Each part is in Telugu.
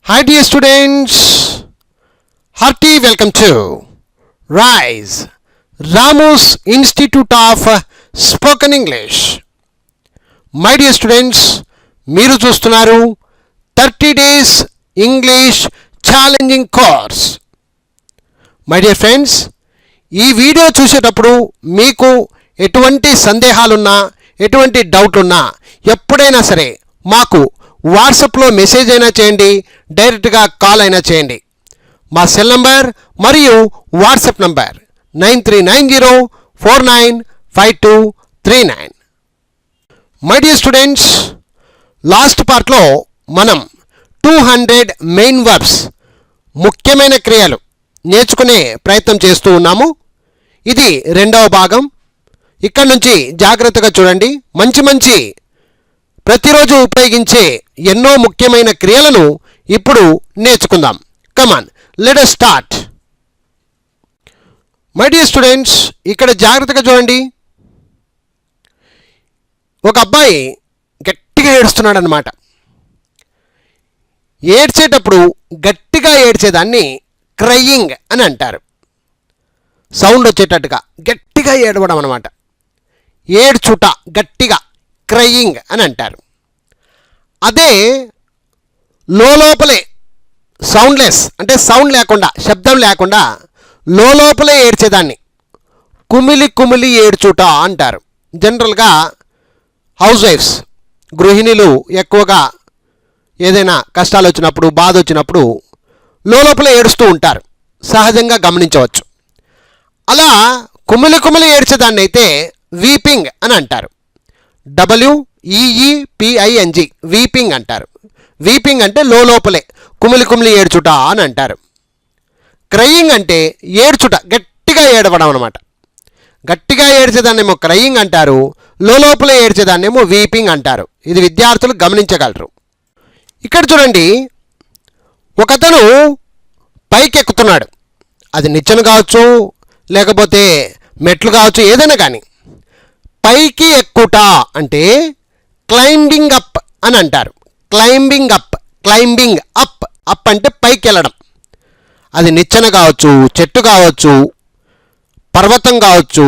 Hi dear students, hearty welcome to RISE, Ramu's Institute of Spoken English. My dear students, మీరు చూస్తున్నారు 30 days English challenging course. My dear friends, ఈ వీడియో చూసేటప్పుడు మీకు ఎటువంటి సందేహాలున్నా ఎటువంటి డౌట్ ఉన్నా ఎప్పుడైనా సరే మాకు వాట్సాప్లో మెసేజ్ అయినా చేయండి, డైరెక్ట్గా కాల్ అయినా చేయండి. మా సెల్ నంబర్ మరియు WhatsApp number 9390495239. My dear students, last పార్ట్లో మనం 200 మెయిన్ వర్బ్స్ ముఖ్యమైన క్రియలు నేర్చుకునే ప్రయత్నం చేస్తూ ఉన్నాము. ఇది రెండవ భాగం. ఇక్కడ నుంచి జాగ్రత్తగా చూడండి. మంచి ప్రతిరోజు ఉపయోగించే ఎన్నో ముఖ్యమైన క్రియలను ఇప్పుడు నేర్చుకుందాం. Come on, let us start. My dear students, ఇక్కడ జాగ్రత్తగా చూడండి. ఒక అబ్బాయి గట్టిగా ఏడుస్తున్నాడు అన్నమాట. ఏడ్చేటప్పుడు గట్టిగా ఏడ్చేదాన్ని క్రయింగ్ అని అంటారు. సౌండ్ వచ్చేటట్టుగా గట్టిగా ఏడవడం అన్నమాట. ఏడ్చుట గట్టిగా క్రయింగ్ అని అంటారు. అదే లోపలే సౌండ్లెస్ అంటే సౌండ్ లేకుండా, శబ్దం లేకుండా లోపలే ఏడ్చేదాన్ని కుమిలి ఏడ్చుట అంటారు. జనరల్గా హౌస్ వైఫ్స్, గృహిణులు ఎక్కువగా ఏదైనా కష్టాలు వచ్చినప్పుడు, బాధ వచ్చినప్పుడు లోపలే ఏడుస్తూ ఉంటారు. సహజంగా గమనించవచ్చు. అలా కుమిలి ఏడ్చేదాన్ని అయితే వీపింగ్ అని అంటారు. WEEPING, వీపింగ్ అంటారు. వీపింగ్ అంటే లోపలే కుమిలి ఏడ్చుట అని అంటారు. క్రయింగ్ అంటే ఏడ్చుట, గట్టిగా ఏడవడం అనమాట. గట్టిగా ఏడ్చేదాన్నేమో క్రయింగ్ అంటారు, లోపలే ఏడ్చేదాన్నేమో వీపింగ్ అంటారు. ఇది విద్యార్థులు గమనించగలరు. ఇక్కడ చూడండి, ఒకతను పైకి ఎక్కుతున్నాడు. అది నిచ్చెన కావచ్చు, లేకపోతే మెట్లు కావచ్చు, ఏదైనా కానీ. పైకి ఎక్కుట అంటే క్లైంబింగ్ అప్ అని అంటారు. క్లైంబింగ్ అప్ అప్ అంటే పైకి వెళ్ళడం. అది నిచ్చెన కావచ్చు, చెట్టు కావచ్చు, పర్వతం కావచ్చు,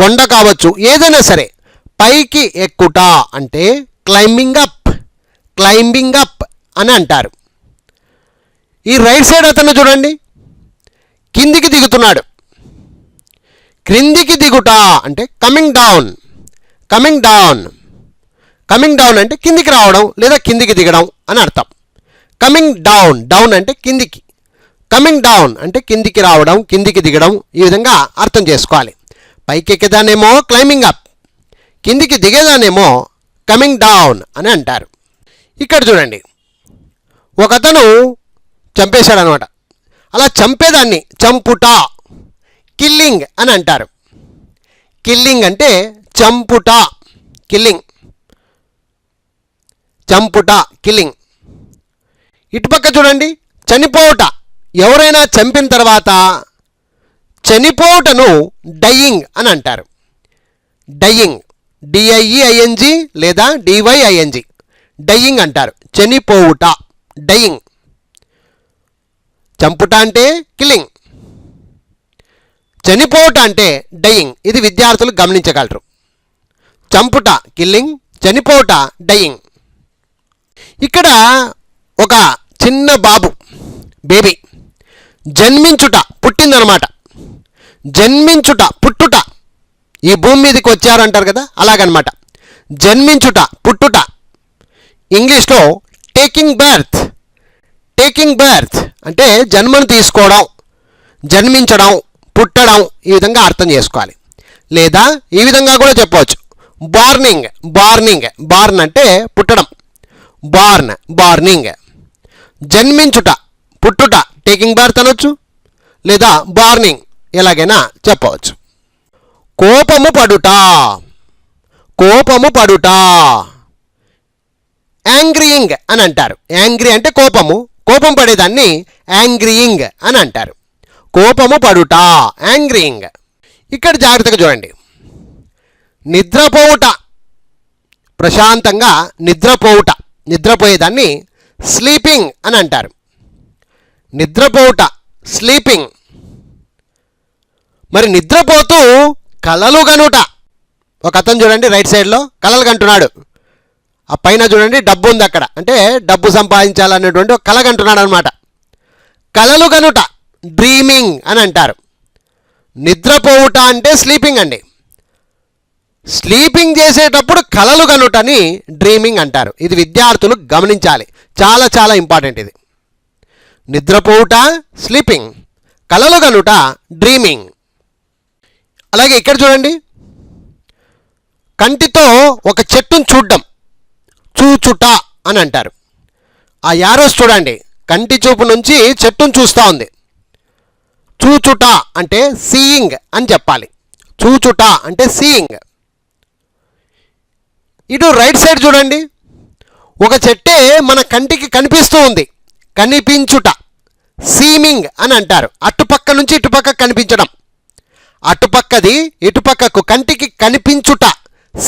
కొండ కావచ్చు, ఏదైనా సరే పైకి ఎక్కుట అంటే క్లైంబింగ్ అప్ అని అంటారు. ఈ రైట్ సైడ్ అతను చూడండి, కిందికి దిగుతున్నాడు. క్రిందికి దిగుట అంటే కమింగ్ డౌన్ అంటే కిందికి రావడం లేదా కిందికి దిగడం అని అర్థం. కమింగ్ డౌన్ అంటే కిందికి, కమింగ్ డౌన్ అంటే కిందికి రావడం, కిందికి దిగడం, ఈ విధంగా అర్థం చేసుకోవాలి. పైకి ఎక్కేదానేమో క్లైంబింగ్ అప్, కిందికి దిగేదానేమో కమింగ్ డౌన్ అని అంటారు. ఇక్కడ చూడండి, ఒకతను చంపేశాడు అనమాట. అలా చంపేదాన్ని చంపుట, కిల్లింగ్ అని అంటారు. కిల్లింగ్ అంటే చంపుట, కిల్లింగ్. ఇటుపక్క చూడండి, చనిపోవుట. ఎవరైనా చంపిన తర్వాత చనిపోవుటను డయింగ్ అని అంటారు. డయింగ్, DIEING లేదా DYING, డయింగ్ అంటారు. చనిపోవుట, డయింగ్. చంపుట అంటే కిల్లింగ్, చనిపోవుట అంటే డయింగ్. ఇది విద్యార్థులు గమనించగలరు. చంపుట కిల్లింగ్, చనిపోవుట డయింగ్. ఇక్కడ ఒక చిన్న బాబు, బేబీ, జన్మించుట, పుట్టిందనమాట. జన్మించుట, పుట్టుట, ఈ భూమి మీదకి వచ్చారు అంటారు కదా, అలాగనమాట. జన్మించుట, పుట్టుట. ఇంగ్లీష్లో టేకింగ్ బర్త్ అంటే జన్మను తీసుకోవడం, జన్మించడం, పుట్టడం, ఈ విధంగా అర్థం చేసుకోవాలి. లేదా ఈ విధంగా కూడా చెప్పవచ్చు, బార్న్ అంటే పుట్టడం, బార్నింగ్. జన్మించుట, పుట్టుట, టేకింగ్ బర్త్ అనొచ్చు, లేదా బార్నింగ్, ఎలాగైనా చెప్పవచ్చు. కోపము పడుట, యాంగ్రీయింగ్ అని అంటారు. యాంగ్రీ అంటే కోపం పడేదాన్ని యాంగ్రీయింగ్ అని అంటారు. కోపము పడుట, యాంగ్రీయింగ్. ఇక్కడ జాగ్రత్తగా చూడండి, నిద్రపోవుట, ప్రశాంతంగా నిద్రపోయేదాన్ని స్లీపింగ్ అని అంటారు. నిద్రపోవుట స్లీపింగ్. మరి నిద్రపోతూ కలలు గనుట. ఒక అతను చూడండి రైట్ సైడ్లో కలలు కంటున్నాడు. ఆ పైన చూడండి డబ్బు ఉంది అక్కడ, అంటే డబ్బు సంపాదించాలనేటువంటి ఒక కల కంటున్నాడు అనమాట. కలలు గనుట డ్రీమింగ్ అని అంటారు. నిద్రపోవుట అంటే స్లీపింగ్ అండి. స్లీపింగ్ చేసేటప్పుడు కలలు గనుటని డ్రీమింగ్ అంటారు. ఇది విద్యార్థులు గమనించాలి, చాలా చాలా ఇంపార్టెంట్ ఇది. నిద్రపోవుట స్లీపింగ్, కలలు గనుట డ్రీమింగ్. అలాగే ఇక్కడ చూడండి, కంటితో ఒక చెట్టును చూడడం చూచుట అని అంటారు. ఆ యారోస్ చూడండి, కంటి చూపు నుంచి చెట్టును చూస్తూ ఉంది. చూచుట అంటే సీయింగ్ అని చెప్పాలి. చూచుట అంటే సీయింగ్. ఇటు రైట్ సైడ్ చూడండి, ఒక చెట్టే మన కంటికి కనిపిస్తూ ఉంది. కనిపించుట సీమింగ్ అని అంటారు. అటుపక్క నుంచి ఇటుపక్క కనిపించడం. అటుపక్కది ఇటుపక్కకు కంటికి కనిపించుట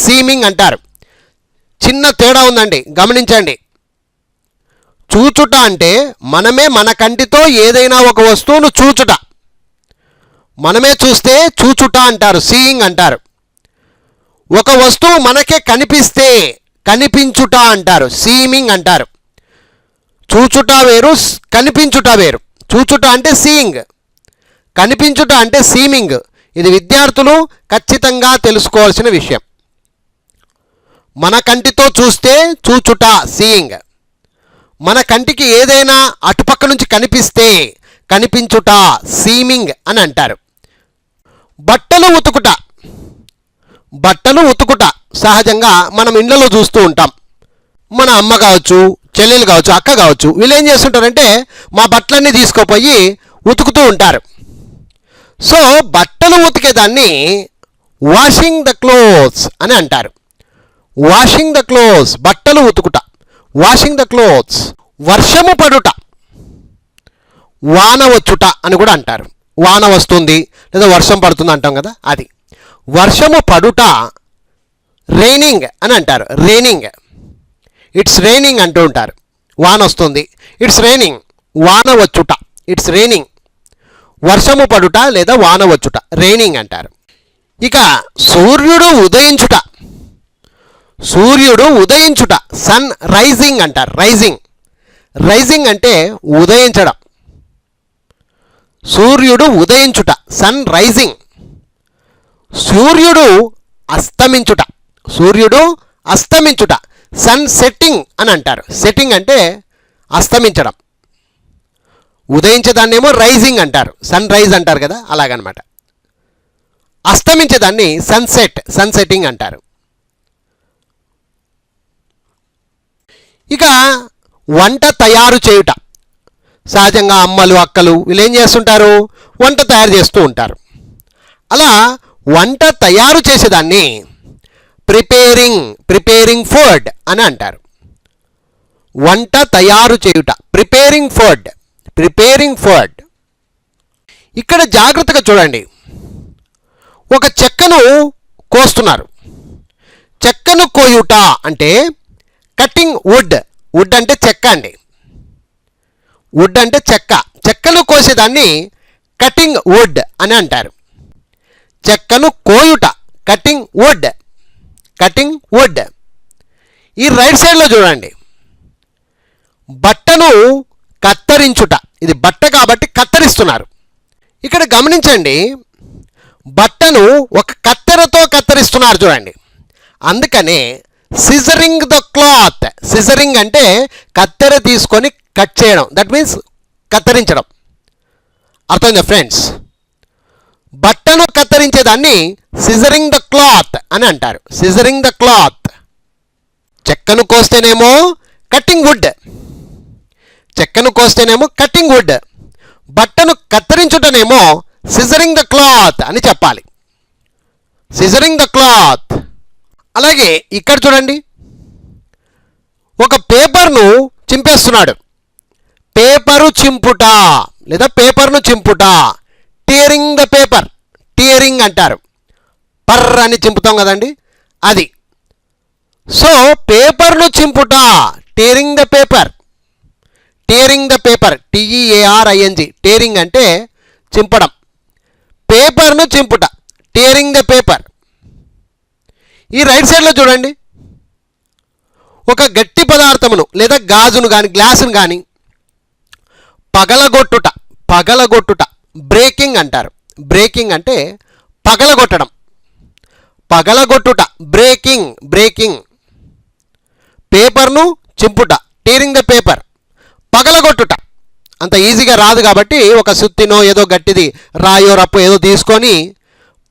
సీమింగ్ అంటారు. చిన్న తేడా ఉందండి, గమనించండి. చూచుట అంటే మనమే మన కంటితో ఏదైనా ఒక వస్తువును చూచుట. మనమే చూస్తే చూచుట అంటారు, సీయింగ్ అంటారు. ఒక వస్తువు మనకే కనిపిస్తే కనిపించుట అంటారు, సీమింగ్ అంటారు. చూచుట వేరు, కనిపించుట వేరు. చూచుట అంటే సీయింగ్, కనిపించుట అంటే సీమింగ్. ఇది విద్యార్థులు ఖచ్చితంగా తెలుసుకోవాల్సిన విషయం. మన కంటితో చూస్తే చూచుట సీయింగ్, మన కంటికి ఏదైనా అటుపక్క నుంచి కనిపిస్తే కనిపించుట సీమింగ్ అని అంటారు. బట్టలు ఉతుకుట. బట్టలు ఉతుకుట సహజంగా మనం ఇళ్ళలో చూస్తూ ఉంటాం. మన అమ్మ కావచ్చు, చెల్లెలు కావచ్చు, అక్క కావచ్చు, వీళ్ళు ఏం చేస్తుంటారంటే మా బట్టలన్నీ తీసుకుపోయి ఉతుకుతూ ఉంటారు. సో బట్టలు ఉతికేదాన్ని వాషింగ్ ద క్లోత్స్ అని అంటారు. వాషింగ్ ద క్లోత్స్, బట్టలు ఉతుకుట, వాషింగ్ ద క్లోత్స్. వర్షము పడుట, వాన వచ్చుట అని కూడా అంటారు. వాన వస్తుంది లేదా వర్షం పడుతుంది అంటాం కదా, అది. వర్షము పడుట రైనింగ్ అని అంటారు. రైనింగ్, ఇట్స్ రైనింగ్ అంటూ ఉంటారు. వాన వస్తుంది, ఇట్స్ రైనింగ్. వాన వచ్చుట, ఇట్స్ రైనింగ్. వర్షము పడుట లేదా వాన వచ్చుట రైనింగ్ అంటారు. ఇక సూర్యుడు ఉదయించుట. సూర్యుడు ఉదయించుట సన్ రైజింగ్ అంటారు. రైజింగ్, రైజింగ్ అంటే ఉదయించడం. సూర్యుడు ఉదయించుట సన్ రైజింగ్. సూర్యుడు అస్తమించుట. సూర్యుడు అస్తమించుట సన్ సెట్టింగ్ అని అంటారు. సెట్టింగ్ అంటే అస్తమించడం. ఉదయించేదాన్నేమో రైజింగ్ అంటారు, సన్ రైజ్ అంటారు కదా, అలాగనమాట. అస్తమించేదాన్ని సన్సెట్, సన్సెట్టింగ్ అంటారు. ఇక వంట తయారు చేయుట. సహజంగా అమ్మలు, అక్కలు వీళ్ళు ఏం చేస్తుంటారు, వంట తయారు చేస్తూ ఉంటారు. అలా వంట తయారు చేసేదాన్ని ప్రిపేరింగ్, ప్రిపేరింగ్ ఫుడ్ అని అంటారు. వంట తయారు చేయుట ప్రిపేరింగ్ ఫుడ్, ప్రిపేరింగ్ ఫుడ్. ఇక్కడ జాగ్రత్తగా చూడండి, ఒక చెక్కను కోస్తున్నారు. చెక్కను కోయుట అంటే కటింగ్ వుడ్. వుడ్ అంటే చెక్క అండి. వుడ్ అంటే చెక్క. చెక్కను కోసేదాన్ని కటింగ్ వుడ్ అని అంటారు. చెక్కను కోయుట కటింగ్ వుడ్, కటింగ్ వుడ్. ఈ రైట్ సైడ్లో చూడండి, బట్టను కత్తరించుట. ఇది బట్ట కాబట్టి కత్తరిస్తున్నారు. ఇక్కడ గమనించండి, బట్టను ఒక కత్తెరతో కత్తరిస్తున్నారు చూడండి. అందుకనే సిజరింగ్ ద క్లాత్. సిజరింగ్ అంటే కత్తెర తీసుకొని కట్ చేయడం, దట్ మీన్స్ కత్తిరించడం. అర్థమైందా ఫ్రెండ్స్? బట్టను కత్తిరించేదాన్ని సిజరింగ్ ద క్లాత్ అని అంటారు. Scissoring the cloth. చెక్కను కోస్తేనేమో కట్టింగ్ వుడ్, చెక్కను కోస్తేనేమో కట్టింగ్ వుడ్. బట్టను కత్తిరించుటనేమో సిజరింగ్ ద క్లాత్ అని చెప్పాలి. Scissoring the cloth. అలాగే ఇక్కడ చూడండి, ఒక పేపర్ను చింపేస్తున్నాడు. పేపరు చింపుట లేదా పేపర్ను చింపుట. టీరింగ్ ద పేపర్, టీరింగ్ అంటారు. పర్ర్ అని చింపుతాం కదండి, అది. సో పేపర్ను చింపుట tearing the paper. Tearing the paper, TEARING. Tearing అంటే చింపడం, పేపర్ను చింపుట, టేరింగ్ ద పేపర్. ఈ రైట్ సైడ్లో చూడండి, ఒక గట్టి పదార్థమును లేదా గాజును కానీ గ్లాసును కానీ పగలగొట్టుట, పగలగొట్టుట బ్రేకింగ్ అంటారు. బ్రేకింగ్ అంటే పగలగొట్టడం, పగలగొట్టుట బ్రేకింగ్, బ్రేకింగ్. పేపర్ను చింపుట, టీరింగ్ ద పేపర్. పగలగొట్టుట అంత ఈజీగా రాదు కాబట్టి ఒక సుత్తినో ఏదో గట్టిది రాయో రప్పు ఏదో తీసుకొని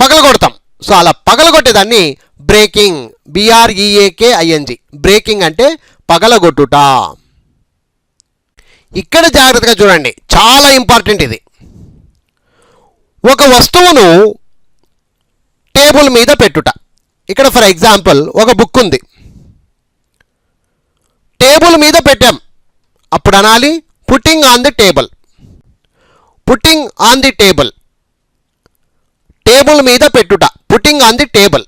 పగలగొడతాం. సో అలా పగలగొట్టేదాన్ని బ్రేకింగ్, BREAKING. బ్రేకింగ్ అంటే పగలగొట్టుట. ఇక్కడ జాగ్రత్తగా చూడండి, చాలా ఇంపార్టెంట్ ఇది. ఒక వస్తువును టేబుల్ మీద పెట్టుట. ఇక్కడ ఫర్ ఎగ్జాంపుల్ ఒక బుక్ ఉంది, టేబుల్ మీద పెట్టాం, అప్పుడు అనాలి putting on the table. Putting on the table, table మీద పెట్టుట, పుట్టింగ్ ఆన్ ది టేబుల్.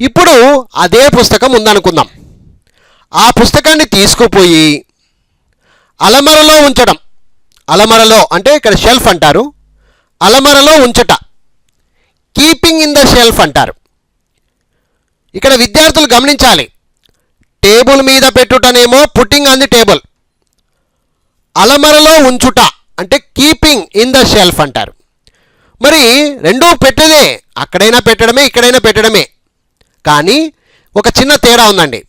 ఇప్పుడు అదే పుస్తకం ఉందనుకుందాం, ఆ పుస్తకాన్ని తీసుకుపోయి అలమరలో ఉంచడం. అలమరలో అంటే ఇక్కడ షెల్ఫ్ అంటారు, అలమరలో ఉంచట, కీపింగ్ ఇన్ ద షెల్ఫ్ అంటారు. ఇక్కడ విద్యార్థులు గమనించాలి, టేబుల్ మీద పెట్టుటనేమో పుట్టింగ్ ఆన్ ది టేబుల్, అలమరలో ఉంచుట అంటే కీపింగ్ ఇన్ ద షెల్ఫ్ అంటారు. మరి రెండూ పెట్టేదే, అక్కడైనా పెట్టడమే ఇక్కడైనా పెట్టడమే, కానీ ఒక చిన్న తేడా ఉందండి.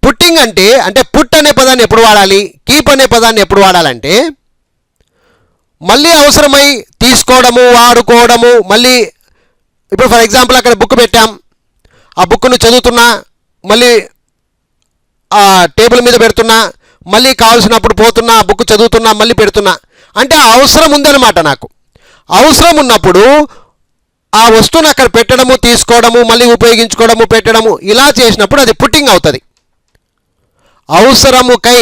పుట్టింగ్ అంటే పుట్ అనే పదాన్ని ఎప్పుడు వాడాలి, కీప్ అనే పదాన్ని ఎప్పుడు వాడాలంటే మళ్ళీ అవసరమై తీసుకోవడము, వాడుకోవడము. మళ్ళీ ఇప్పుడు ఫర్ ఎగ్జాంపుల్ అక్కడ బుక్ పెట్టాం, ఆ బుక్ను చదువుతున్నా, మళ్ళీ ఆ టేబుల్ మీద పెడుతున్నా, మళ్ళీ కావాల్సినప్పుడు పోతున్నా, బుక్ చదువుతున్నా, మళ్ళీ పెడుతున్నా. అంటే అవసరం ఉందన్నమాట. నాకు అవసరం ఉన్నప్పుడు ఆ వస్తువును అక్కడ పెట్టడము, తీసుకోవడము, మళ్ళీ ఉపయోగించుకోవడము, పెట్టడము, ఇలా చేసినప్పుడు అది పుట్టింగ్ అవుతుంది. అవసరముకై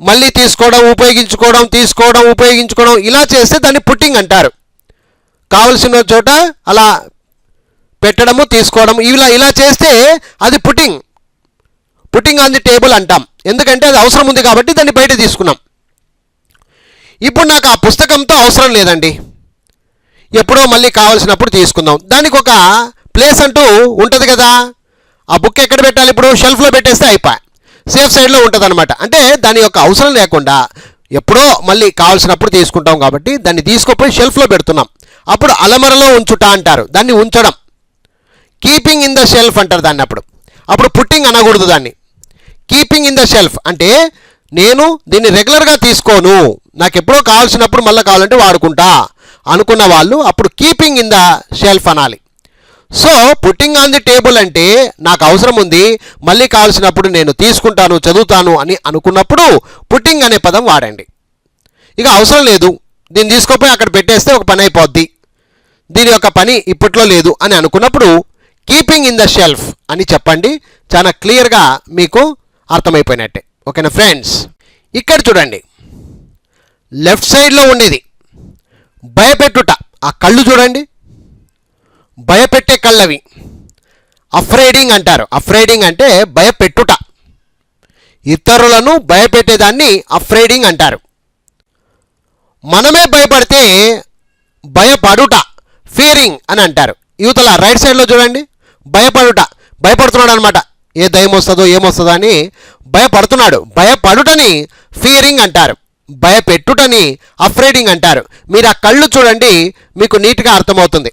మళ్ళీ తీసుకోవడం, ఉపయోగించుకోవడం, తీసుకోవడం, ఉపయోగించుకోవడం, ఇలా చేస్తే దాన్ని పుట్టింగ్ అంటారు. కావలసిన చోట అలా పెట్టడము, తీసుకోవడం, ఇలా చేస్తే అది putting, putting on the table అంటాం. ఎందుకంటే అది అవసరం ఉంది కాబట్టి దాన్ని బయట తీసుకున్నాం. ఇప్పుడు నాకు ఆ పుస్తకంతో అవసరం లేదండి, ఎప్పుడో మళ్ళీ కావాల్సినప్పుడు తీసుకుందాం. దానికి ఒక ప్లేస్ అంటూ ఉంటుంది కదా. ఆ బుక్ ఎక్కడ పెట్టాలి, ఇప్పుడు షెల్ఫ్లో పెట్టేస్తే అయిపోయి సేఫ్ సైడ్లో ఉంటుంది అనమాట. అంటే దాని యొక్క అవసరం లేకుండా ఎప్పుడో మళ్ళీ కావాల్సినప్పుడు తీసుకుంటాం కాబట్టి దాన్ని తీసుకుపోయి షెల్ఫ్లో పెడుతున్నాం. అప్పుడు అలమరలో ఉంచుట అంటారు, దాన్ని ఉంచడం. కీపింగ్ ఇన్ ద షెల్ఫ్ అంటారు దాన్ని. అప్పుడు పుట్టింగ్ అనకూడదు దాన్ని. కీపింగ్ ఇన్ ద షెల్ఫ్ అంటే నేను దీన్ని రెగ్యులర్గా తీసుకోను, నాకు ఎప్పుడో కావాల్సినప్పుడు మళ్ళీ కావాలంటే వాడుకుంటా అనుకున్న వాళ్ళు అప్పుడు కీపింగ్ ఇన్ ద షెల్ఫ్ అనాలి. So putting on the table అంటే నాకు అవసరం ఉంది, మళ్ళీ కావాల్సినప్పుడు నేను తీసుకుంటాను, చదువుతాను అని అనుకున్నప్పుడు పుట్టింగ్ అనే పదం వాడండి. ఇక అవసరం లేదు, దీన్ని తీసుకుపోయి అక్కడ పెట్టేస్తే ఒక పని అయిపోద్ది, దీని యొక్క పని ఇప్పట్లో లేదు అని అనుకున్నప్పుడు కీపింగ్ ఇన్ ద షెల్ఫ్ అని చెప్పండి. చాలా క్లియర్గా మీకు అర్థమైపోయినట్టే. ఓకేనా ఫ్రెండ్స్? ఇక్కడ చూడండి, లెఫ్ట్ సైడ్లో ఉండేది భయపెట్టుట. ఆ కళ్ళు చూడండి, భయపెట్టే కళ్ళవి, అఫ్రైడింగ్ అంటారు. అఫ్రైడింగ్ అంటే భయపెట్టుట, ఇతరులను భయపెట్టేదాన్ని అఫ్రైడింగ్ అంటారు. మనమే భయపడితే భయపడుట, ఫియరింగ్ అని అంటారు. యువతల రైట్ సైడ్లో చూడండి, భయపడుట, భయపడుతున్నాడు అనమాట, ఏ దయ్యం వస్తుందో ఏమొస్తుందో అని భయపడుతున్నాడు. భయపడుటని ఫియరింగ్ అంటారు, భయపెట్టుటని అఫ్రైడింగ్ అంటారు. మీరు ఆ కళ్ళు చూడండి, మీకు నీట్గా అర్థమవుతుంది.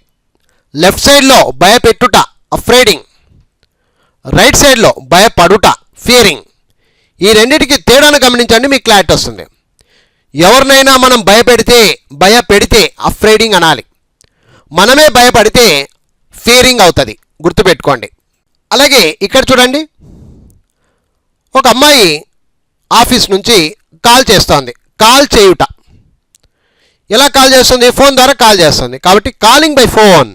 లెఫ్ట్ సైడ్లో భయపెట్టుట అఫ్రైడింగ్, రైట్ సైడ్లో భయపడుట ఫియరింగ్. ఈ రెండింటికి తేడాను గమనించండి, మీకు క్లారిటీ వస్తుంది. ఎవరినైనా మనం భయపెడితే అఫ్రైడింగ్ అనాలి, మనమే భయపడితే ఫియరింగ్ అవుతుంది, గుర్తుపెట్టుకోండి. అలాగే ఇక్కడ చూడండి, ఒక అమ్మాయి ఆఫీస్ నుంచి కాల్ చేస్తోంది. కాల్ చేయుట, ఎలా కాల్ చేస్తుంది? ఫోన్ ద్వారా కాల్ చేస్తుంది కాబట్టి calling by phone,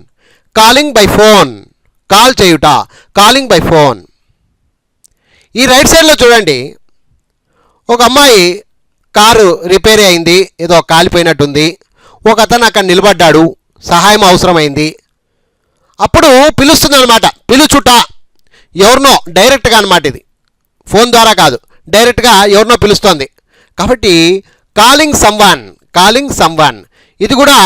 calling by phone. Call చేయుట, కాలింగ్ బై ఫోన్. ఈ రైట్ సైడ్లో చూడండి, ఒక అమ్మాయి కారు రిపేర్ అయింది, ఏదో కాలిపోయినట్టుంది, ఒక అతను అక్కడ నిలబడ్డాడు, సహాయం అవసరమైంది. అప్పుడు పిలుస్తుంది అనమాట, పిలుచుట, ఎవరినో డైరెక్ట్గా అనమాట, ఇది ఫోన్ ద్వారా కాదు, డైరెక్ట్గా ఎవరినో పిలుస్తోంది. కాబట్టి కాలింగ్ సమ్వన్ ఇది కూడా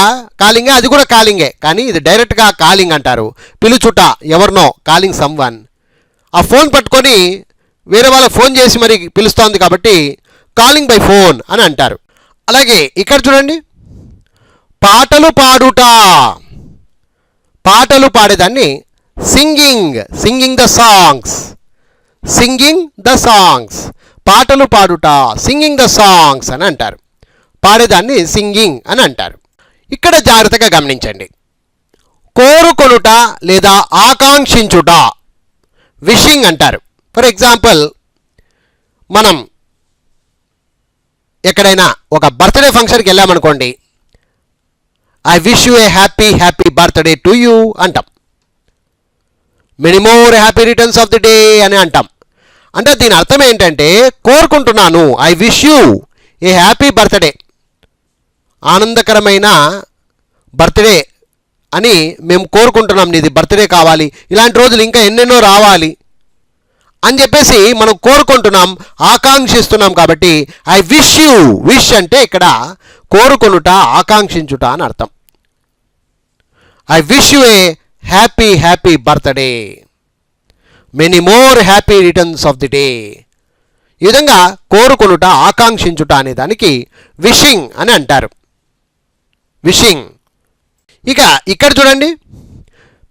కాలింగే, అది కూడా కాలింగే, కానీ ఇది డైరెక్ట్గా కాలింగ్ అంటారు. పిలుచుట ఎవరినో, కాలింగ్ సమ్వన్. ఆ ఫోన్ పట్టుకొని వేరే వాళ్ళకి ఫోన్ చేసి మరి పిలుస్తోంది కాబట్టి కాలింగ్ బై ఫోన్ అని అంటారు. అలాగే ఇక్కడ చూడండి, పాటలు పాడుట, పాటలు పాడేదాన్ని సింగింగ్ ద సాంగ్స్, పాటలు పాడుట సింగింగ్ ద సాంగ్స్ అని అంటారు. పాడేదాన్ని సింగింగ్ అని అంటారు. ఇక్కడ జాగ్రత్తగా గమనించండి. కోరుకొనుట లేదా ఆకాంక్షించుట విషింగ్ అంటారు. ఫర్ ఎగ్జాంపుల్, మనం ఎక్కడైనా ఒక బర్త్డే ఫంక్షన్కి వెళ్ళామనుకోండి, I wish you a happy birthday to you అంటాం. Many more happy returns of the day అని అంటాం. అంటే దీని అర్థం ఏంటంటే, కోరుకుంటున్నాను, I wish you a happy birthday, ఆనందకరమైన బర్త్డే అని మేము కోరుకుంటున్నాం, నీది బర్త్డే కావాలి, ఇలాంటి రోజులు ఇంకా ఎన్నెన్నో రావాలి అని చెప్పేసి మనం కోరుకుంటున్నాం, ఆకాంక్షిస్తున్నాం. కాబట్టి ఐ విష్ యూ, విష్ అంటే ఇక్కడ కోరుకొనుట, ఆకాంక్షించుట అని అర్థం. I wish you a happy birthday, many more happy returns of the day. ఈ విధంగా కోరుకొనుట, ఆకాంక్షించుట అనే దానికి విషింగ్ అని అంటారు. విషింగ్. ఇక ఇక్కడ చూడండి,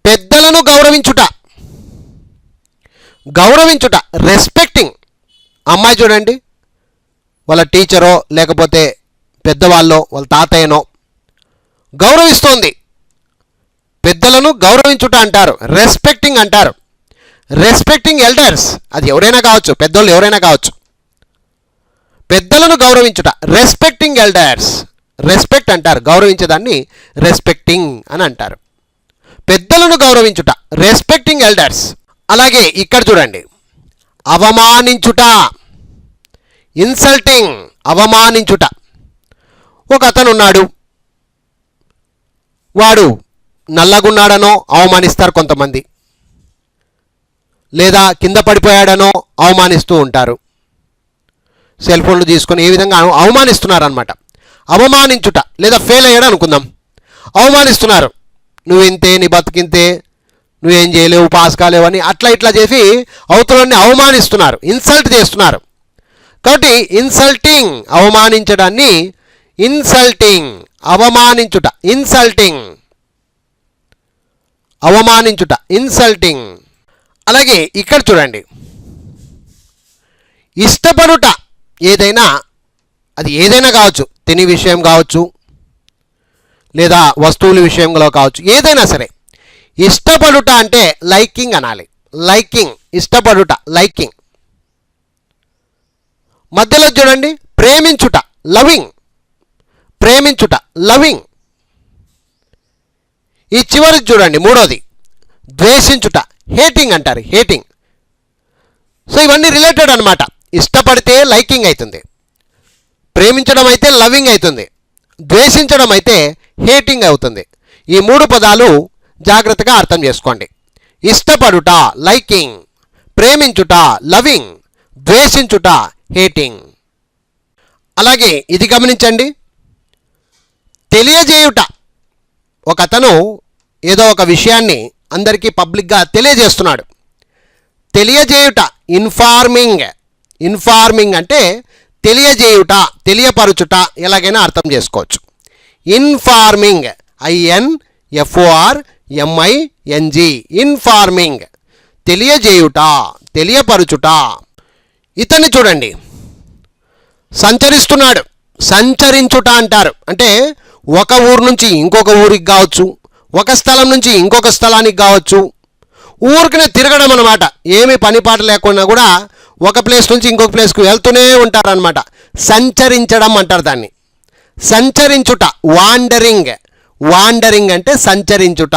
పెద్దలను గౌరవించుట రెస్పెక్టింగ్. అమ్మాయి చూడండి, వాళ్ళ టీచరో లేకపోతే పెద్దవాళ్ళో వాళ్ళ తాతయ్యనో గౌరవిస్తోంది. పెద్దలను గౌరవించుట అంటారు, రెస్పెక్టింగ్ అంటారు. రెస్పెక్టింగ్ ఎల్డర్స్, అది ఎవరైనా కావచ్చు, పెద్దోళ్ళు ఎవరైనా కావచ్చు. పెద్దలను గౌరవించుట, రెస్పెక్టింగ్ ఎల్డర్స్, రెస్పెక్ట్ అంటారు, గౌరవించేదాన్ని రెస్పెక్టింగ్ అని అంటారు. పెద్దలను గౌరవించుట, రెస్పెక్టింగ్ ఎల్డర్స్. అలాగే ఇక్కడ చూడండి, అవమానించుట, ఇన్సల్టింగ్, అవమానించుట. ఒక అతను ఉన్నాడు, వాడు నల్లగున్నాడనో అవమానిస్తారు కొంతమంది, లేదా కింద పడిపోయాడనో అవమానిస్తూ ఉంటారు. సెల్ ఫోన్లు తీసుకొని ఏ విధంగా అవమానిస్తున్నారనమాట. అవమానించుట, లేదా ఫెయిల్ అయ్యాడు అనుకుందాం, అవమానిస్తున్నారు, నువ్వింతే, నీ బతుకింతే, నువ్వేం చేయలేవు, పాస్ కాలేవు అని అట్లా ఇట్లా చేసి అవతలని అవమానిస్తున్నారు, ఇన్సల్ట్ చేస్తున్నారు. కాబట్టి ఇన్సల్టింగ్, అవమానించడాన్ని ఇన్సల్టింగ్, అవమానించుట, ఇన్సల్టింగ్. అలాగే ఇక్కడ చూడండి, ఇష్టపడుట, ఏదైనా, అది ఏదైనా కావచ్చు, తిని విషయం కావచ్చు, లేదా వస్తువుల విషయంలో కావచ్చు, ఏదైనా సరే. ఇష్టపడుట అంటే లైకింగ్ అనాలి, లైకింగ్, ఇష్టపడుట, లైకింగ్. మధ్యలో చూడండి, ప్రేమించుట, లవింగ్, ఈ చివరికి చూడండి మూడోది, ద్వేషించుట, హేటింగ్ అంటారు, హేటింగ్. సో ఇవన్నీ రిలేటెడ్ అనమాట. ఇష్టపడితే లైకింగ్ అవుతుంది, ప్రేమించడం అయితే లవింగ్ అవుతుంది, ద్వేషించడం అయితే హేటింగ్ అవుతుంది. ఈ మూడు పదాలు జాగ్రత్తగా అర్థం చేసుకోండి. ఇష్టపడుట లైకింగ్, ప్రేమించుట లవింగ్, ద్వేషించుట హేటింగ్. అలాగే ఇది గమనించండి, తెలియజేయుట. ఒక అతను ఏదో ఒక విషయాన్ని అందరికీ పబ్లిక్గా తెలియజేస్తున్నాడు. తెలియజేయుట, ఇన్ఫార్మింగ్ అంటే తెలియజేయుట, తెలియపరచుట, ఎలాగైనా అర్థం చేసుకోవచ్చు. ఇన్ఫార్మింగ్, INFORMING, ఇన్ఫార్మింగ్, తెలియజేయుట, తెలియపరచుట. ఇతన్ని చూడండి, సంచరిస్తున్నాడు, సంచరించుట అంటారు. అంటే ఒక ఊరు నుంచి ఇంకొక ఊరికి కావచ్చు, ఒక స్థలం నుంచి ఇంకొక స్థలానికి కావచ్చు, ఊరికనే తిరగడం అనమాట. ఏమీ పనిపాట లేకుండా కూడా ఒక ప్లేస్ నుంచి ఇంకొక ప్లేస్కి వెళ్తూనే ఉంటారనమాట. సంచరించడం అంటారు దాన్ని. సంచరించుట, వాండరింగ్ అంటే సంచరించుట,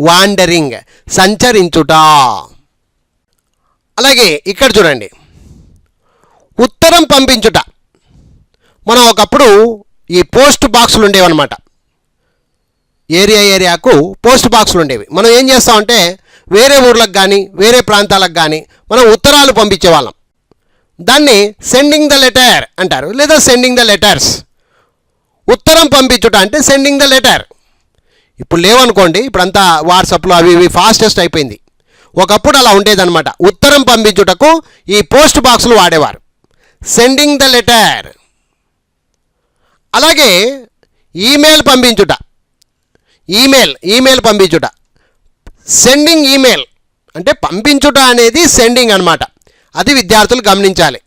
వాండరింగ్, సంచరించుట. అలాగే ఇక్కడ చూడండి, ఉత్తరం పంపించుట. మనం ఒకప్పుడు ఈ పోస్ట్ బాక్సులు ఉండేవన్నమాట. ఏరియాకు పోస్ట్ బాక్సులు ఉండేవి. మనం ఏం చేస్తామంటే వేరే ఊర్లకు కానీ వేరే ప్రాంతాలకు కానీ మనం ఉత్తరాలు పంపించేవాళ్ళం. దాన్ని సెండింగ్ ద లెటర్ అంటారు, లేదా సెండింగ్ ద లెటర్స్. ఉత్తరం పంపించుట అంటే సెండింగ్ ద లెటర్. ఇప్పుడు లేవనుకోండి, ఇప్పుడంతా వాట్సాప్లో అవి ఇవి ఫాస్టెస్ట్ అయిపోయింది. ఒకప్పుడు అలా ఉండేదన్నమాట. ఉత్తరం పంపించుటకు ఈ పోస్ట్ బాక్సులు వాడేవారు, సెండింగ్ ద లెటర్. అలాగే ఈమెయిల్ పంపించుట, ఈమెయిల్ పంపించుట, సెండింగ్ ఈమెయిల్ అంటే పంపించుట అనేది సెండింగ్ అనమాట. అది విద్యార్థులు గమనించాలి.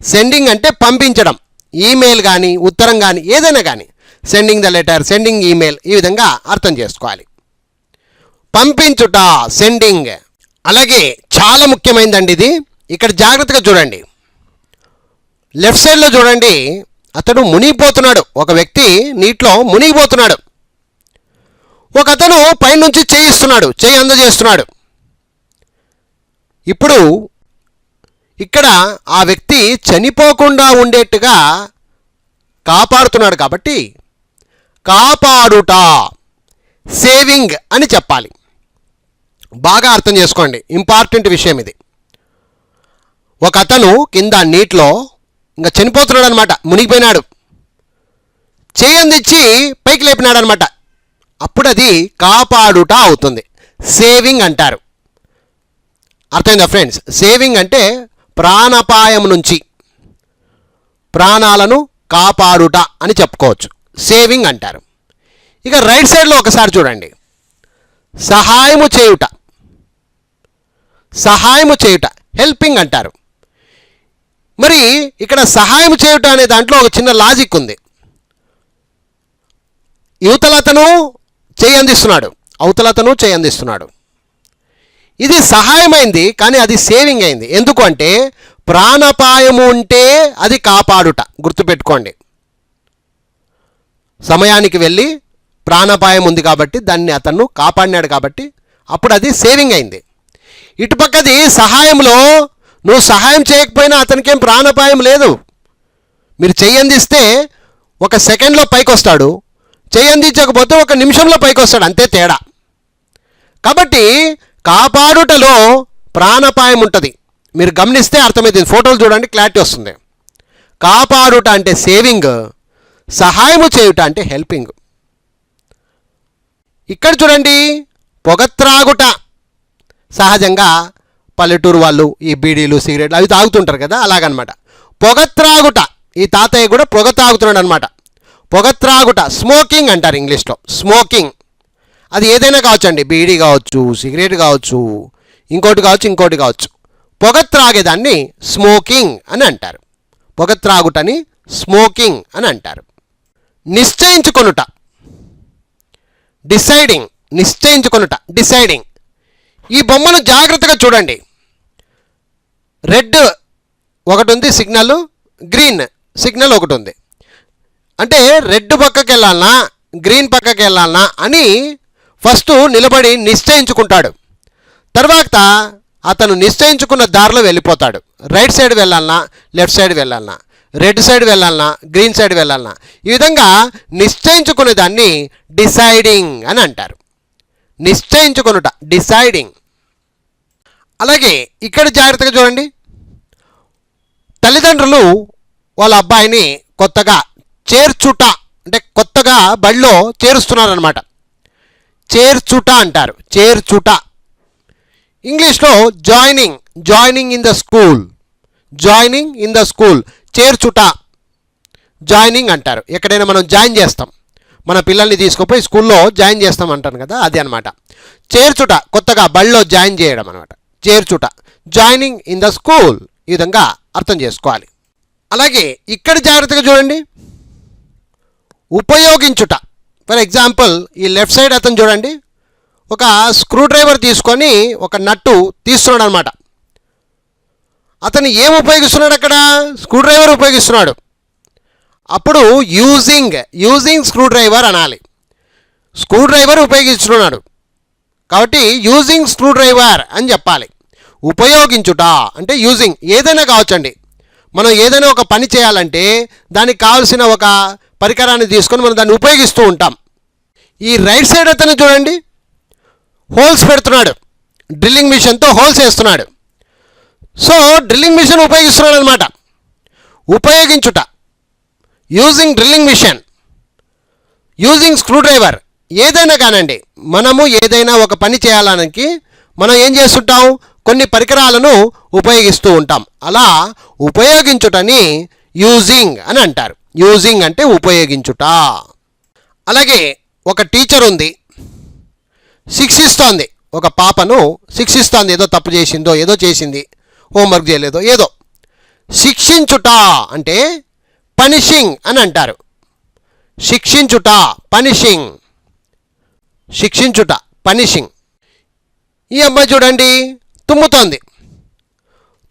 సెండింగ్ అంటే పంపించడం, ఈమెయిల్ కానీ ఉత్తరం కానీ ఏదైనా కానీ sending the letter, sending email, ఈ విధంగా అర్థం చేసుకోవాలి. పంపించుట సెండింగ్. అలాగే చాలా ముఖ్యమైనదండి ఇది, ఇక్కడ జాగ్రత్తగా చూడండి. లెఫ్ట్ సైడ్లో చూడండి, అతడు మునిగిపోతున్నాడు. ఒక వ్యక్తి నీటిలో మునిగిపోతున్నాడు. ఒక అతను పైనుంచి చేయిస్తున్నాడు, చేయి అందజేస్తున్నాడు. ఇప్పుడు ఇక్కడ ఆ వ్యక్తి చనిపోకుండా ఉండేట్టుగా కాపాడుతున్నాడు కాబట్టి కాపాడుట, సేవింగ్ అని చెప్పాలి. బాగా అర్థం చేసుకోండి, ఇంపార్టెంట్ విషయం ఇది. ఒక అతను కింద నీటిలో ఇంకా చనిపోతున్నాడు అనమాట, మునిగిపోయినాడు. చేయి అందించి పైకి లేపినాడు అనమాట. అప్పుడు అది కాపాడుట అవుతుంది, సేవింగ్ అంటారు. అర్థమైందా ఫ్రెండ్స్? సేవింగ్ అంటే ప్రాణాపాయం నుంచి ప్రాణాలను కాపాడుట అని చెప్పుకోవచ్చు, సేవింగ్ అంటారు. ఇక రైట్ సైడ్లో ఒకసారి చూడండి, సహాయము చేయుట, సహాయము చేయుట, హెల్పింగ్ అంటారు. మరి ఇక్కడ సహాయం చేయుట అనే దాంట్లో ఒక చిన్న లాజిక్ ఉంది. యువతలతను చేయి అందిస్తున్నాడు, అవతలతను చేయి అందిస్తున్నాడు. ఇది సహాయమైంది కానీ అది సేవింగ్ అయింది. ఎందుకు అంటే ప్రాణాపాయము ఉంటే అది కాపాడుట, గుర్తుపెట్టుకోండి. సమయానికి వెళ్ళి ప్రాణాపాయం ఉంది కాబట్టి దాన్ని అతను కాపాడినాడు కాబట్టి అప్పుడు అది సేవింగ్ అయింది. ఇటుపక్కది సహాయంలో నువ్వు సహాయం చేయకపోయినా అతనికేం ప్రాణాపాయం లేదు. మీరు చెయ్యి అందిస్తే ఒక సెకండ్లో పైకి వస్తాడు, చెయ్యి అందించకపోతే ఒక నిమిషంలో పైకి వస్తాడు, అంతే తేడా. కాబట్టి కాపాడుటలో ప్రాణాపాయం ఉంటుంది. మీరు గమనిస్తే అర్థమవుతుంది, ఫోటోలు చూడండి క్లారిటీ వస్తుంది. కాపాడుట అంటే సేవింగ్, సహాయము చేయుట అంటే హెల్పింగ్. ఇక్కడ చూడండి, పొగత్రాగుట. సహజంగా పల్లెటూరు వాళ్ళు ఈ బీడీలు సిగరెట్లు అవి తాగుతుంటారు కదా, అలాగనమాట. పొగత్రాగుట, ఈ తాతయ్య కూడా పొగ తాగుతున్నాడు అనమాట. పొగత్రాగుట, స్మోకింగ్ అంటారు ఇంగ్లీష్లో. స్మోకింగ్ అది ఏదైనా కావచ్చు అండి, బీడీ కావచ్చు, సిగరెట్ కావచ్చు, ఇంకోటి కావచ్చు. పొగ త్రాగేదాన్ని స్మోకింగ్ అని అంటారు. పొగ త్రాగుటని స్మోకింగ్ అని అంటారు. నిశ్చయించుకొనుట, డిసైడింగ్, నిశ్చయించుకొనుట, డిసైడింగ్. ఈ బొమ్మను జాగ్రత్తగా చూడండి. రెడ్ ఒకటి ఉంది సిగ్నల్, గ్రీన్ సిగ్నల్ ఒకటి ఉంది. అంటే రెడ్ పక్కకి వెళ్ళాలనా గ్రీన్ పక్కకి వెళ్ళాలనా అని ఫస్ట్ నిలబడి నిశ్చయించుకుంటాడు. తర్వాత అతను నిశ్చయించుకున్న దారిలో వెళ్ళిపోతాడు. రైట్ సైడ్ వెళ్ళాలనా లెఫ్ట్ సైడ్ వెళ్ళాలనా, రెడ్ సైడ్ వెళ్ళాలనా గ్రీన్ సైడ్ వెళ్ళాలనా, ఈ విధంగా నిశ్చయించుకునే దాన్ని డిసైడింగ్ అని అంటారు. నిశ్చయించుకొనుట, డిసైడింగ్. అలాగే ఇక్కడ జాగ్రత్తగా చూడండి, తల్లిదండ్రులు వాళ్ళ అబ్బాయిని కొత్తగా చేర్చుట అంటే కొత్తగా బడిలో చేరుస్తున్నారనమాట. చేర్చుట అంటారు, చేర్చుట. ఇంగ్లీష్లో joining, joining in the school, joining in the school, చేర్చుట, జాయినింగ్ అంటారు. ఎక్కడైనా మనం జాయిన్ చేస్తాం, మన పిల్లల్ని తీసుకుపోయి స్కూల్లో జాయిన్ చేస్తాం అంటాను కదా, అది అనమాట. చేర్చుట, కొత్తగా బడిలో జాయిన్ చేయడం అనమాట, చేర్చుట, జాయినింగ్ ఇన్ ద స్కూల్. ఈ విధంగా అర్థం చేసుకోవాలి. అలాగే ఇక్కడ జాగ్రత్తగా చూడండి, ఉపయోగించుట. ఫర్ ఎగ్జాంపుల్ ఈ లెఫ్ట్ సైడ్ అతను చూడండి, ఒక స్క్రూ డ్రైవర్ తీసుకొని ఒక నట్టు తీస్తున్నాడు అనమాట. అతను ఏం ఉపయోగిస్తున్నాడు అక్కడ? స్క్రూ డ్రైవర్ ఉపయోగిస్తున్నాడు. అప్పుడు యూజింగ్ స్క్రూ డ్రైవర్ అనాలి. స్క్రూ డ్రైవర్ ఉపయోగిస్తున్నాడు కాబట్టి యూజింగ్ స్క్రూ డ్రైవర్ అని చెప్పాలి. ఉపయోగించుట అంటే యూజింగ్, ఏదైనా కావచ్చండి. మనం ఏదైనా ఒక పని చేయాలంటే దానికి కావాల్సిన ఒక పరికరాన్ని తీసుకొని మనం దాన్ని ఉపయోగిస్తూ ఉంటాం. ఈ రైట్ సైడ్ అతను చూడండి, హోల్స్ పెడుతున్నాడు, డ్రిల్లింగ్ మిషన్తో హోల్స్ వేస్తున్నాడు. సో డ్రిల్లింగ్ మిషన్ ఉపయోగిస్తున్నాడు అనమాట. ఉపయోగించుట, using drilling machine, using screwdriver, ఏదైనా కానండి. మనము ఏదైనా ఒక పని చేయాలనికి మనం ఏం చేస్తుంటాం, కొన్ని పరికరాలను ఉపయోగిస్తూ ఉంటాం. అలా ఉపయోగించుటని యూజింగ్ అని అంటారు. యూజింగ్ అంటే ఉపయోగించుట. అలాగే ఒక టీచర్ ఉంది, శిక్షిస్తోంది, ఒక పాపను శిక్షిస్తోంది. ఏదో తప్పు చేసిందో, ఏదో చేసింది, హోంవర్క్ చేయలేదో ఏదో. శిక్షించుట అంటే పనిషింగ్ అని అంటారు. శిక్షించుట, పనిషింగ్, శిక్షించుట, పనిషింగ్. ఈ అమ్మాయి చూడండి తుమ్ముతోంది.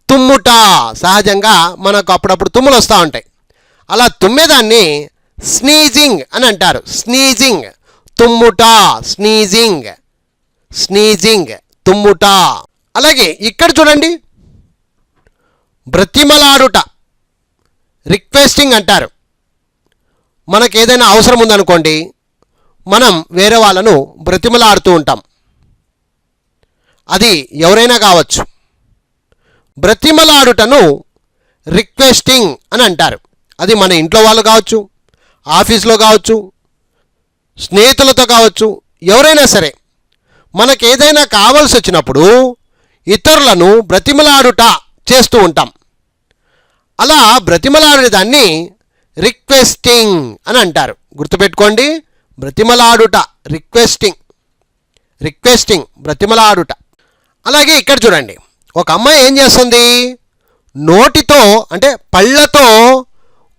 తుమ్ముట, సహజంగా మనకు అప్పుడప్పుడు తుమ్ములు వస్తూ ఉంటాయి. అలా తుమ్మేదాన్ని స్నీజింగ్ అని అంటారు. స్నీజింగ్, తుమ్ముట, స్నీజింగ్, స్నీజింగ్, తుమ్ముట. అలాగే ఇక్కడ చూడండి బ్రతిమలాడుట, రిక్వెస్టింగ్ అంటారు. మనకు ఏదైనా అవసరం ఉందనుకోండి, మనం వేరే వాళ్ళను బ్రతిమలాడుతూ ఉంటాం. అది ఎవరైనా కావచ్చు. బ్రతిమలాడుటను రిక్వెస్టింగ్ అని అంటారు. అది మన ఇంట్లో వాళ్ళు కావచ్చు, ఆఫీస్లో కావచ్చు, స్నేహితులతో కావచ్చు, ఎవరైనా సరే. మనకేదైనా కావాల్సి వచ్చినప్పుడు ఇతరులను బ్రతిమలాడుట చేస్తూ ఉంటాం. అలా బ్రతిమలాడే దాన్ని రిక్వెస్టింగ్ అని అంటారు. గుర్తుపెట్టుకోండి, బ్రతిమలాడుట, రిక్వెస్టింగ్, రిక్వెస్టింగ్, బ్రతిమలాడుట. అలాగే ఇక్కడ చూడండి ఒక అమ్మాయి ఏం చేస్తుంది, నోటితో అంటే పళ్ళతో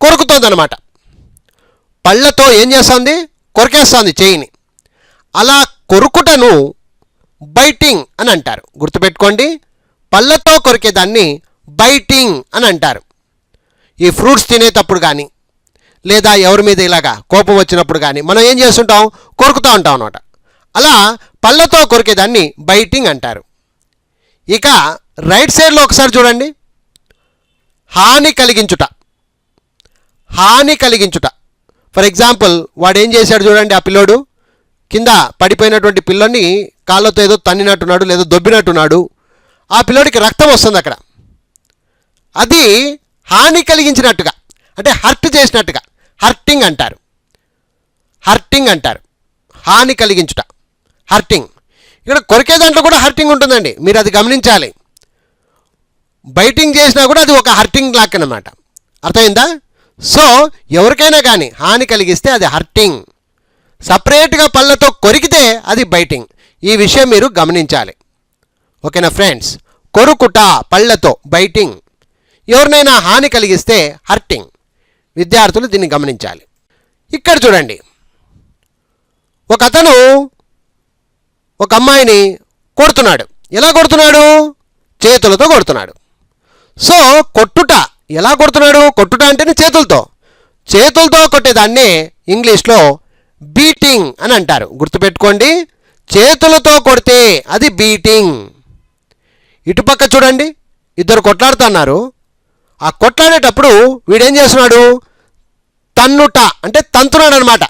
కొరుకుతుంది అనమాట. పళ్ళతో ఏం చేస్తుంది, కొరికేస్తుంది చేయిని. అలా కొరుకుటను బైటింగ్ అని అంటారు. గుర్తుపెట్టుకోండి, పళ్ళతో కొరికేదాన్ని బైటింగ్ అని అంటారు. ఈ ఫ్రూట్స్ తినేటప్పుడు కానీ లేదా ఎవరి మీద ఇలాగా కోపం వచ్చినప్పుడు కానీ మనం ఏం చేస్తుంటాం, కొరుకుతూ ఉంటాం అన్నమాట. అలా పళ్ళతో కొరికేదాన్ని బైటింగ్ అంటారు. ఇక రైట్ సైడ్లో ఒకసారి చూడండి, హాని కలిగించుట, హాని కలిగించుట. ఫర్ ఎగ్జాంపుల్ వాడు ఏం చేశాడు చూడండి, ఆ పిల్లోడు కింద పడిపోయినటువంటి పిల్లని కాళ్ళతో ఏదో తన్నినట్టున్నాడు లేదా దొబ్బినట్టున్నాడు. ఆ పిల్లోడికి రక్తం వస్తుంది అక్కడ. అది హాని కలిగించినట్టుగా, అంటే హర్ట్ చేసినట్టుగా, హర్టింగ్ అంటారు. హర్టింగ్ అంటారు, హాని కలిగించుట, హర్టింగ్. ఇక్కడ కొరికే దాంట్లో కూడా హర్టింగ్ ఉంటుందండి, మీరు అది గమనించాలి. బైటింగ్ చేసినా కూడా అది ఒక హర్టింగ్ లాక్ అన్నమాట. అర్థమైందా? సో ఎవరికైనా కానీ హాని కలిగిస్తే అది హర్టింగ్, సపరేట్గా పళ్ళతో కొరికితే అది బైటింగ్. ఈ విషయం మీరు గమనించాలి. ఓకేనా ఫ్రెండ్స్? కొరుకుట పళ్ళతో బైటింగ్, ఎవరినైనా హాని కలిగిస్తే హర్టింగ్. విద్యార్థులు దీన్ని గమనించాలి. ఇక్కడ చూడండి, ఒక అతను ఒక అమ్మాయిని కొడుతున్నాడు. ఎలా కొడుతున్నాడు? చేతులతో కొడుతున్నాడు. సో కొట్టుట ఎలా కొడుతున్నాడు? కొట్టుట అంటేనే చేతులతో. చేతులతో కొట్టేదాన్నే ఇంగ్లీష్లో బీటింగ్ అని అంటారు. గుర్తుపెట్టుకోండి, చేతులతో కొడితే అది బీటింగ్. ఇటుపక్క చూడండి, ఇద్దరు కొట్లాడుతున్నారు. ఆ కొట్లాడేటప్పుడు వీడేం చేస్తున్నాడు, తన్నుట అంటే తంతున్నాడు అనమాట.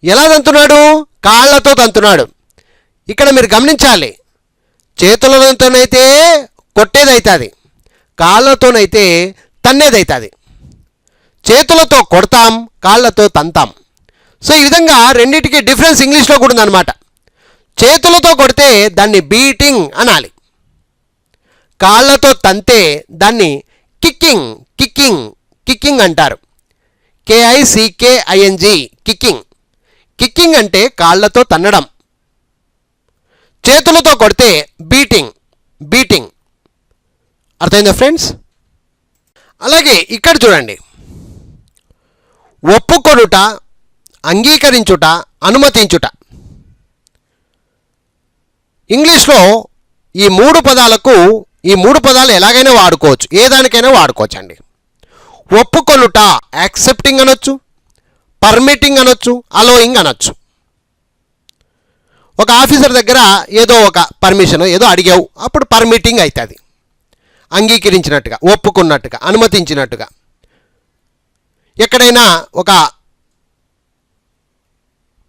ఎలా తంతున్నాడు? కాళ్ళతో తంతున్నాడు. ఇక్కడ మీరు గమనించాలి, చేతులతోనైతే కొట్టేది అవుతుంది, కాళ్ళతోనైతే తన్నేది అవుతుంది. చేతులతో కొడతాం, కాళ్ళతో తంతాం. సో ఈ విధంగా రెండింటికి డిఫరెన్స్ ఇంగ్లీష్లో కూడా ఉందన్నమాట. చేతులతో కొడితే దాన్ని బీటింగ్ అనాలి, కాళ్ళతో తంతే దాన్ని కిక్కింగ్, కిక్కింగ్, కిక్కింగ్ అంటారు. KICKING, kicking. కిక్కింగ్ అంటే కాళ్ళతో తన్నడం. చేతులతో కొడితే బీటింగ్, బీటింగ్. అర్థమైందా ఫ్రెండ్స్? అలాగే ఇక్కడ చూడండి, ఒప్పుకొనుట, అంగీకరించుట, అనుమతించుట. ఇంగ్లీష్లో ఈ మూడు పదాలు ఎలాగైనా వాడుకోవచ్చు, ఏ దానికైనా వాడుకోవచ్చు అండి. ఒప్పుకొనుట యాక్సెప్టింగ్ అనొచ్చు, పర్మిటింగ్ అనొచ్చు, అలోయింగ్ అనొచ్చు. ఒక ఆఫీసర్ దగ్గర ఏదో ఒక పర్మిషన్ ఏదో అడిగావు, అప్పుడు పర్మిటింగ్ అవుతుంది, అంగీకరించినట్టుగా, ఒప్పుకున్నట్టుగా, అనుమతించినట్టుగా. ఎక్కడైనా ఒక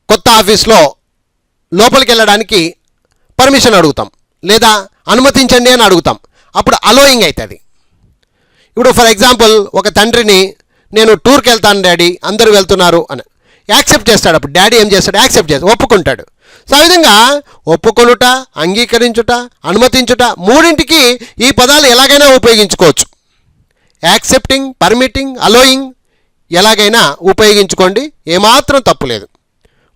కొత్త ఆఫీస్లో లోపలికి వెళ్ళడానికి పర్మిషన్ అడుగుతాం, లేదా అనుమతించండి అని అడుగుతాం. అప్పుడు అలోయింగ్ అవుతుంది. ఇప్పుడు ఫర్ ఎగ్జాంపుల్ ఒక తండ్రిని నేను టూర్కి వెళ్తాను డాడీ, అందరూ వెళ్తున్నారు అని యాక్సెప్ట్ చేస్తాడు. అప్పుడు డాడీ ఏం చేస్తాడు? యాక్సెప్ట్ చేస్తాడు, ఒప్పుకుంటాడు. సో ఆ విధంగా ఒప్పుకొనుట, అంగీకరించుట, అనుమతించుట, మూడింటికి ఈ పదాలు ఎలాగైనా ఉపయోగించుకోవచ్చు. యాక్సెప్టింగ్, పర్మిటింగ్, అలోయింగ్ ఎలాగైనా ఉపయోగించుకోండి, ఏమాత్రం తప్పులేదు.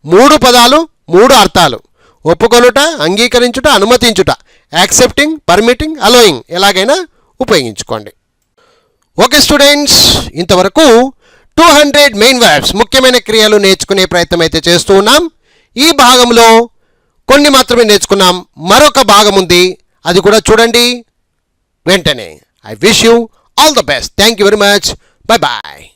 3 పదాలు 3 అర్థాలు: ఒప్పుకొనుట, అంగీకరించుట, అనుమతించుట. యాక్సెప్టింగ్, పర్మిటింగ్, అలోయింగ్ ఎలాగైనా ఉపయోగించుకోండి. ఓకే స్టూడెంట్స్, ఇంతవరకు 200 మెయిన్ వర్బ్స్, ముఖ్యమైన క్రియలు నేర్చుకునే ప్రయత్నం అయితే చేస్తూ ఉన్నాం. ఈ భాగంలో కొన్ని మాత్రమే నేర్చుకున్నాం, మరొక భాగం ఉంది, అది కూడా చూడండి వెంటనే. I wish you all the best. Thank you very much. Bye bye.